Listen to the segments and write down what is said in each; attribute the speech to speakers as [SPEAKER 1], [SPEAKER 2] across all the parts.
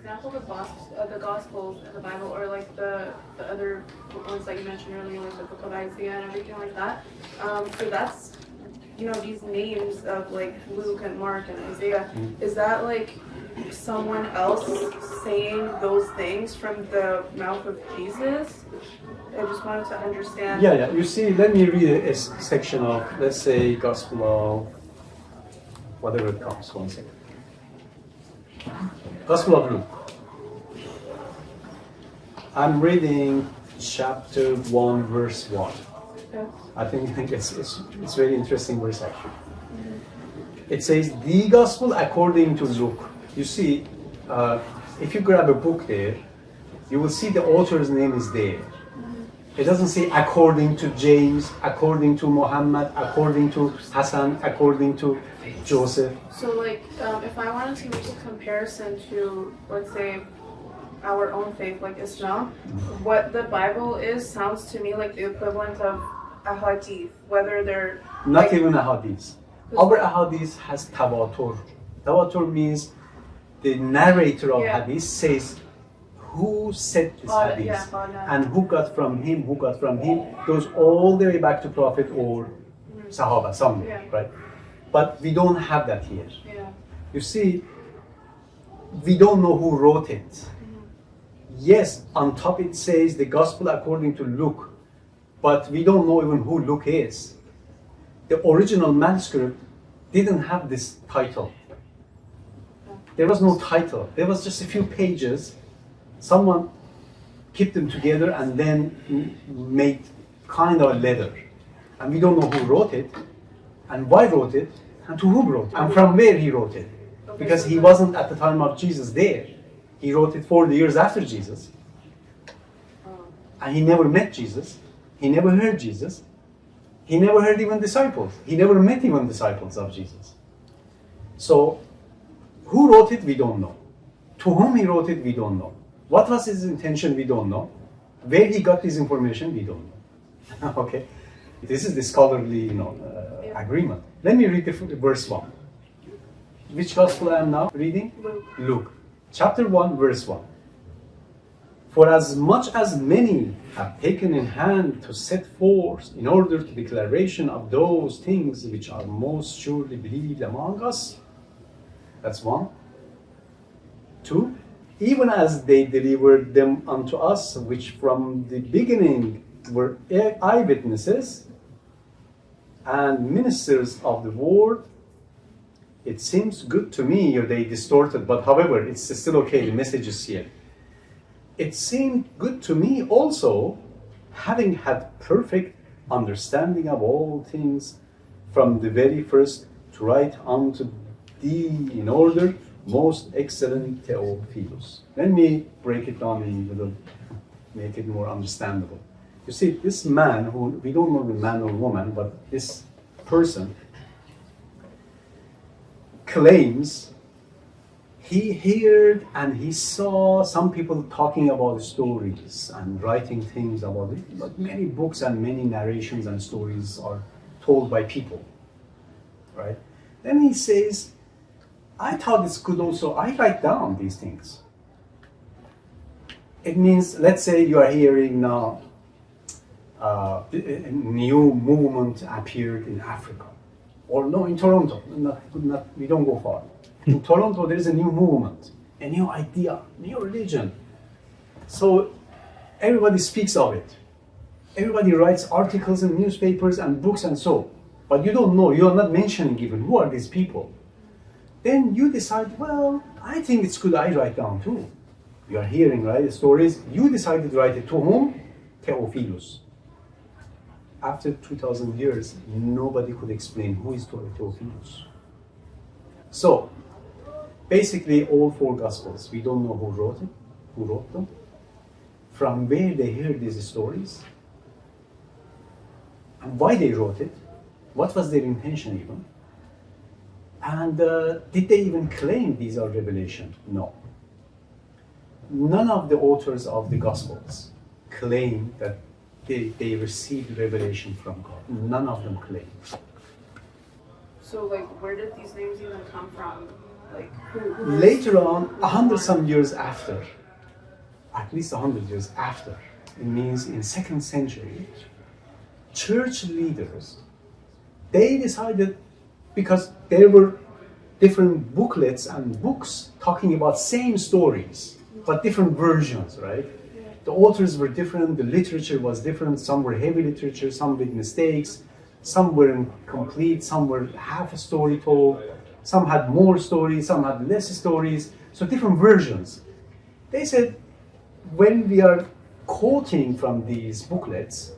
[SPEAKER 1] example, the Gospels in the Bible, or like the other ones that you mentioned earlier, like the Book of Isaiah and everything like that. So that's, these names of like Luke and Mark and Isaiah. Is that like someone else saying those things from the mouth of Jesus? I just wanted to understand.
[SPEAKER 2] Yeah. You see, let me read a section of, let's say, Gospel of whatever it comes. 1 second. Gospel of Luke. I'm reading chapter 1, verse 1.
[SPEAKER 1] Okay.
[SPEAKER 2] I think it's very interesting verse actually. It says, the Gospel according to Luke. You see, if you grab a book there, you will see the author's name is there. It doesn't say according to James, according to Muhammad, according to Hassan, according to Joseph.
[SPEAKER 1] So like, if I wanted to make a comparison to, let's say, our own faith, like Islam, what the Bible is sounds to me like the equivalent of a hadith, whether they're...
[SPEAKER 2] Not
[SPEAKER 1] like,
[SPEAKER 2] even a hadith. Our hadith has tawatur. Tawatur means the narrator of hadith says who said this hadith and who got from him, goes all the way back to Prophet or Sahaba, somewhere, right? But we don't have that here. You see, we don't know who wrote it. Yes, on top it says the Gospel according to Luke, but we don't know even who Luke is. The original manuscript didn't have this title. There was no title. There was just a few pages. Someone kept them together and then made kind of a letter. And we don't know who wrote it, and why wrote it, and to whom wrote it, and from where he wrote it. Because he wasn't at the time of Jesus there. He wrote it 40 years after Jesus. And he never met Jesus. He never heard Jesus. He never heard even disciples. He never met even disciples of Jesus. So, who wrote it, we don't know. To whom he wrote it, we don't know. What was his intention, we don't know. Where he got this information, we don't know. Okay? This is the scholarly, agreement. Let me read the verse 1. Which gospel I am now reading? Luke. Chapter 1, verse 1. For as much as many have taken in hand to set forth in order to declaration of those things which are most surely believed among us. That's 1. 2. Even as they delivered them unto us, which from the beginning were eyewitnesses and ministers of the word. It seems good to me, or they distorted, but however, it's still okay, the message is here. It seemed good to me also, having had perfect understanding of all things from the very first, to write unto thee in order, most excellent Theophilus. Let me break it down in a little, make it more understandable. You see, this man, who we don't know the man or woman, but this person claims he heard and he saw some people talking about stories and writing things about it. But many books and many narrations and stories are told by people, right? Then he says, I thought it's good also, I write down these things. It means, let's say you are hearing now, a new movement appeared in Africa. Or no, in Toronto, we don't go far. In Toronto, there is a new movement, a new idea, new religion. So everybody speaks of it. Everybody writes articles in newspapers and books and so. But you don't know, you are not mentioning even who are these people. Then you decide, well, I think it's good I write down too. You are hearing, right, the stories. You decided to write it. To whom? Theophilus. After 2,000 years, nobody could explain who is Theophilus. So, basically all 4 Gospels, we don't know who wrote them, from where they heard these stories, and why they wrote it, what was their intention even, and did they even claim these are revelation? No. None of the authors of the Gospels claim that they received revelation from God. None of them claim.
[SPEAKER 1] So, like, where did these names even come from? Like who was
[SPEAKER 2] Later on, 100 some years after, at least 100 years after, it means in 2nd century, church leaders, they decided, because there were different booklets and books talking about same stories, but different versions, right? The authors were different, the literature was different, some were heavy literature, some with mistakes, some were incomplete, some were half a story told, some had more stories, some had less stories, so different versions. They said, when we are quoting from these booklets,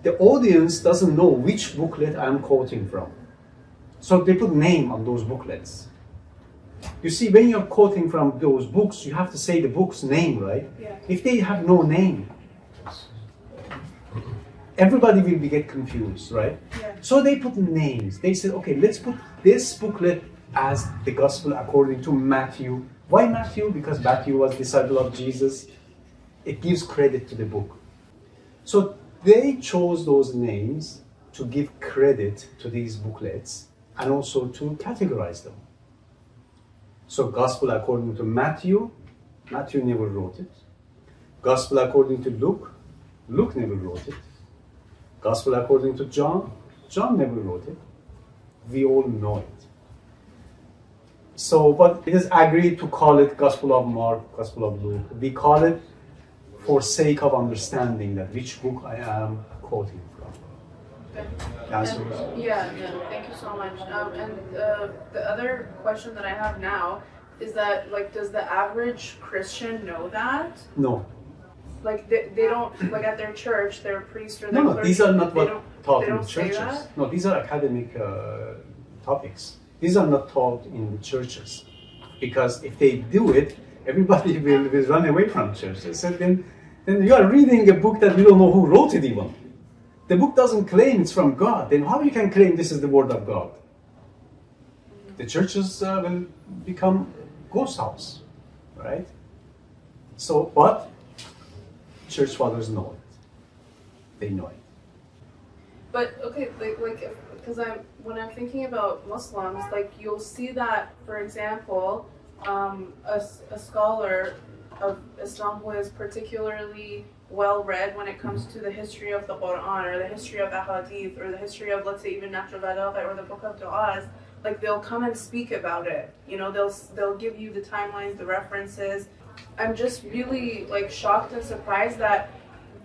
[SPEAKER 2] the audience doesn't know which booklet I'm quoting from. So they put name on those booklets. You see, when you're quoting from those books, you have to say the book's name, right?
[SPEAKER 1] Yeah.
[SPEAKER 2] If they have no name, everybody will get confused, right?
[SPEAKER 1] Yeah.
[SPEAKER 2] So they put names. They said, okay, let's put this booklet as the gospel according to Matthew. Why Matthew? Because Matthew was disciple of Jesus. It gives credit to the book. So they chose those names to give credit to these booklets and also to categorize them. So gospel according to Matthew, Matthew never wrote it. Gospel according to Luke, Luke never wrote it. Gospel according to John, John never wrote it. We all know it. So, but it is agreed to call it Gospel of Mark, Gospel of Luke. We call it for sake of understanding that which book I am quoting from.
[SPEAKER 1] Okay.
[SPEAKER 2] Answers?
[SPEAKER 1] Yeah, thank you so much. And the other question that I have now is that, like, does the average Christian know that?
[SPEAKER 2] No.
[SPEAKER 1] Like, they don't, like, at their church, their priest or their
[SPEAKER 2] No,
[SPEAKER 1] clergy,
[SPEAKER 2] these are not
[SPEAKER 1] they
[SPEAKER 2] what
[SPEAKER 1] don't-
[SPEAKER 2] taught
[SPEAKER 1] they
[SPEAKER 2] in
[SPEAKER 1] don't
[SPEAKER 2] the
[SPEAKER 1] say
[SPEAKER 2] churches.
[SPEAKER 1] that?
[SPEAKER 2] No, these are academic topics. These are not taught in the churches. Because if they do it, everybody will run away from churches. And then you are reading a book that you don't know who wrote it even. The book doesn't claim it's from God. Then how you can claim this is the word of God? The churches will become ghost house, right? So, but church fathers know it. They know it.
[SPEAKER 1] But okay, like because when I'm thinking about Muslims, like you'll see that, for example, a scholar of Islam who is particularly well read when it comes to the history of the Quran or the history of the Hadith or the history of, let's say, even Nahj al-Balagha or the Book of Du'as, like they'll come and speak about it. You know, they'll give you the timelines, the references. I'm just really like shocked and surprised that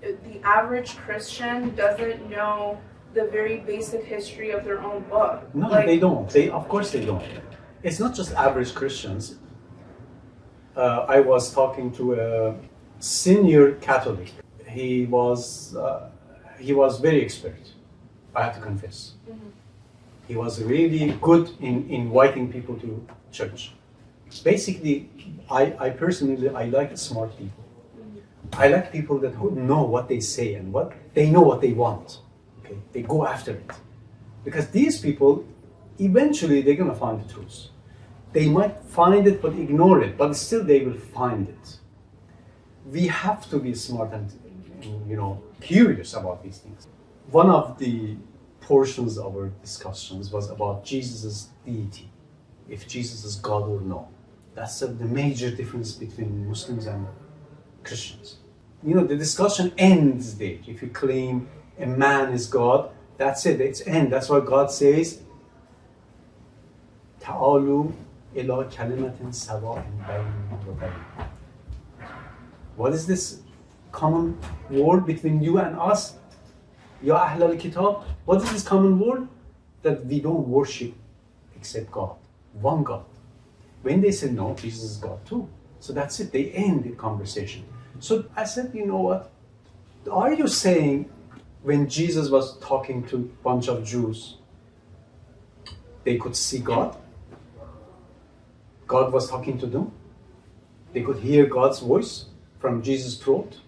[SPEAKER 1] the average Christian doesn't know the very basic history of their own book.
[SPEAKER 2] No,
[SPEAKER 1] like,
[SPEAKER 2] they don't. Of course they don't. It's not just average Christians. I was talking to a senior Catholic. He was very expert, I have to confess.
[SPEAKER 1] Mm-hmm.
[SPEAKER 2] He was really good in inviting people to church. Basically, I personally like smart people. Mm-hmm. I like people that know what they say and they know what they want. Okay, they go after it. Because these people, eventually they're gonna find the truth. They might find it but ignore it, but still they will find it. We have to be smart and curious about these things. One of the portions of our discussions was about Jesus' deity, if Jesus is God or no. That's the major difference between Muslims and Christians. You know, the discussion ends there. If you claim a man is God, that's it, it's end. That's why God says, Ta'alu ila kalimatin sawa'in baynana wa baynakum. What is this common word between you and us? Ya Ahl al-Kitab. What is this common word? That we don't worship except God, one God. When they say no, Jesus is God too. So that's it, they end the conversation. So I said, you know what? Are you saying when Jesus was talking to a bunch of Jews, they could see God? God was talking to them? They could hear God's voice from Jesus' throat?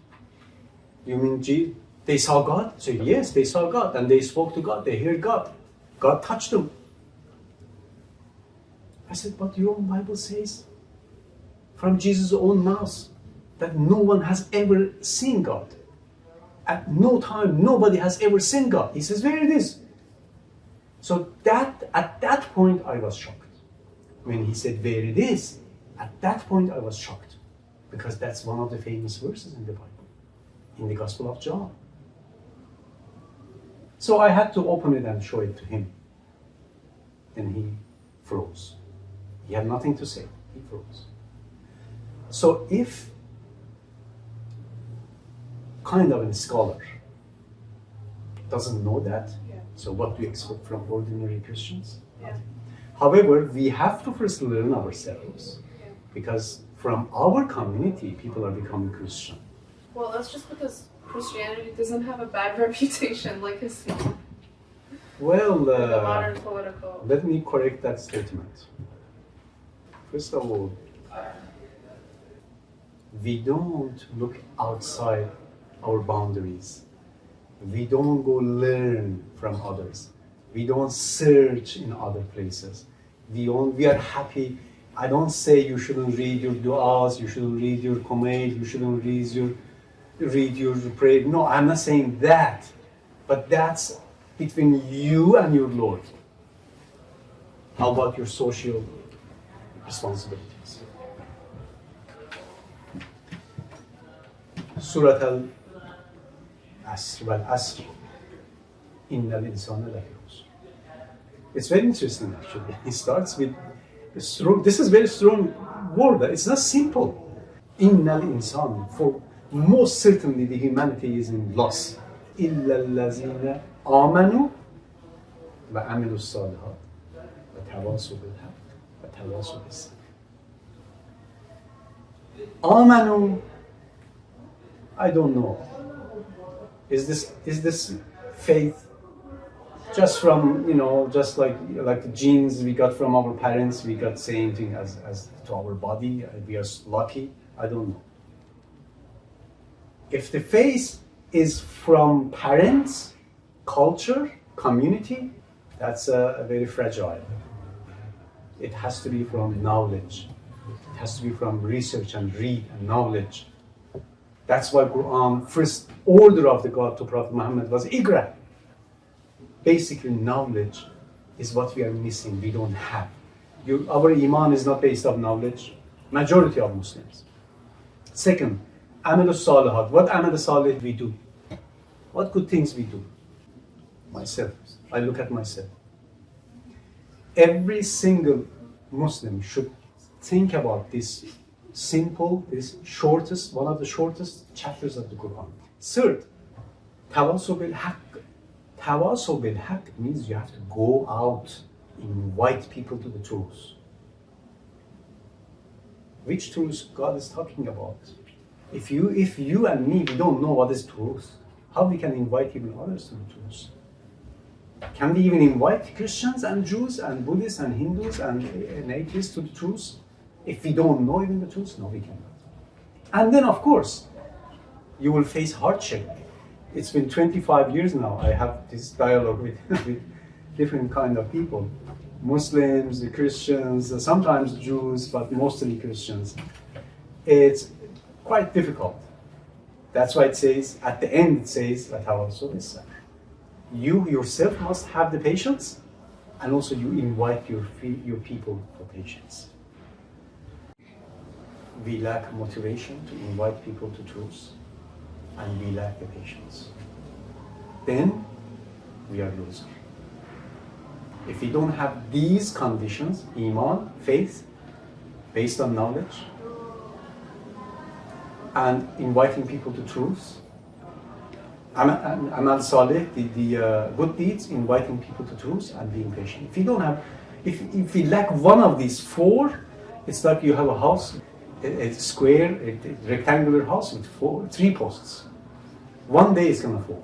[SPEAKER 2] You mean they saw God? So yes, they saw God and they spoke to God, they heard God. God touched them. I said, but your own Bible says from Jesus' own mouth that no one has ever seen God. At no time, nobody has ever seen God. He says, where it is? So at that point, I was shocked. When he said where it is, at that point I was shocked, because that's one of the famous verses in the Bible, in the Gospel of John. So I had to open it and show it to him. Then he froze. He had nothing to say. He froze. So if kind of a scholar doesn't know that, so what do you expect from ordinary Christians?
[SPEAKER 1] Yeah.
[SPEAKER 2] However, we have to first learn ourselves, because from our community, people are becoming Christian.
[SPEAKER 1] Well, that's just because Christianity doesn't have a bad reputation like Islam.
[SPEAKER 2] Well,
[SPEAKER 1] The modern political.
[SPEAKER 2] let me correct that statement. First of all, we don't look outside our boundaries. We don't go learn from others. We don't search in other places. We are happy. I don't say you shouldn't read your du'as, you shouldn't read your comments, you shouldn't read your prayer. No, I'm not saying that. But that's between you and your Lord. How about your social responsibilities? Surat al-Asr wal-Asr innal insana lafi khusr. It's very interesting actually. It starts with strong, this is very strong word. It's not simple. Innal insan, for most certainly the humanity is in loss. Illa allazina amanu wa amilu salihat wa tawasaw bil haqq wa tawasaw bis sabr. Amanu, I don't know. Is this faith just from, just like the genes we got from our parents, we got same thing as to our body, we are lucky? I don't know. If the faith is from parents, culture, community, that's very fragile. It has to be from knowledge. It has to be from research and read and knowledge. That's why Quran, first order of the God to Prophet Muhammad was Iqra. Basically, knowledge is what we are missing, we don't have. Our iman is not based on knowledge, majority of Muslims. Second, amal salihat. What amal salih we do? What good things we do? Myself. I look at myself. Every single Muslim should think about this simple, this shortest, one of the shortest chapters of the Quran. Third, tawasaw bil haqq. Tawasaw bil haqq means you have to go out, invite people to the truth. Which truth God is talking about? If you and me, we don't know what is truth, how we can invite even others to the truth? Can we even invite Christians and Jews and Buddhists and Hindus and atheists to the truth? If we don't know even the truth, no, we cannot. And then, of course, you will face hardship. It's been 25 years now. I have this dialogue with different kind of people. Muslims, Christians, sometimes Jews, but mostly Christians. It's quite difficult. That's why it says, at the end it says, you yourself must have the patience, and also you invite your people for patience. We lack motivation to invite people to truth, and we lack the patience. Then we are losers. If we don't have these conditions, iman, faith, based on knowledge, and inviting people to truth, amal salih, the good deeds, inviting people to truth, and being patient. If you don't have, if we lack one of these four, it's like you have a house, a square, a rectangular house with three posts. One day it's going to fall.